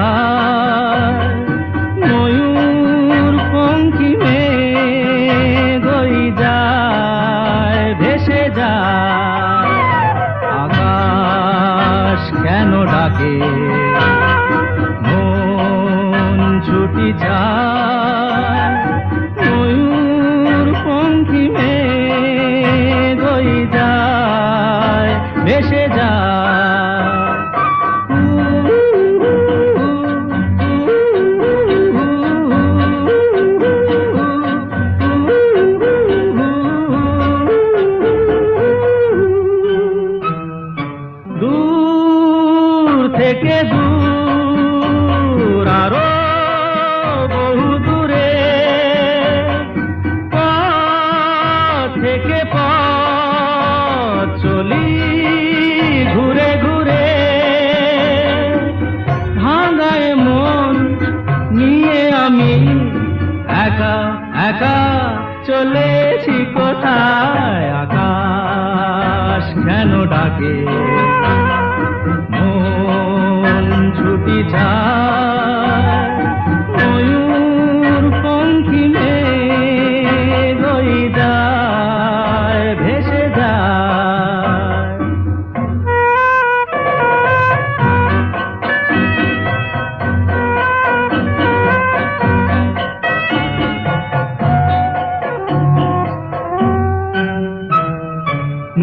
যায়, ময়ূর পঙ্খী মেঘ ওই যায়, ভেসে যায়। আকাশ কেন ডাকে, মন ছুটি যায়, ময়ূর পঙ্খী মেঘ ওই যায়, ভেসে যায়। দূর থেকে দূর আরো বহু দূরে, পথ থেকে পথ চলি ঘুরে ঘুরে, ভাঙায় মন নিয়ে আমি একা একা চলেছি কোথায়। আকাশ কেন ডাকে, মন ছুটি যায়, ময়ূর পঙ্খী মেঘ ওই যায়, ভেসে যায়।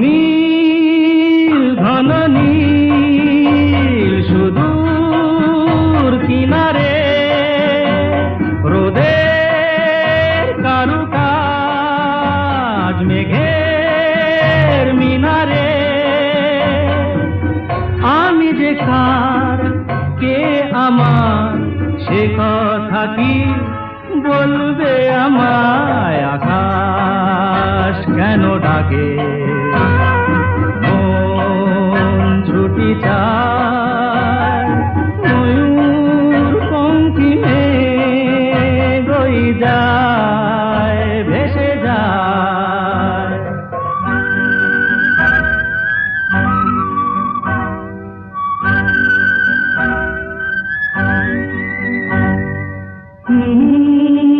নীল ঘন নীল সুদূর কিনারে, রোদের কারুকাজ মেঘের মিনারে। আমি যে কার, কে আমার, সে কথা কি বলবে আমায়। আকাশ কেন ডাকে, মন ছুটি যায়, ময়ূর পঙ্খী মেঘ ওই যায়, ভেসে যায়। হুম।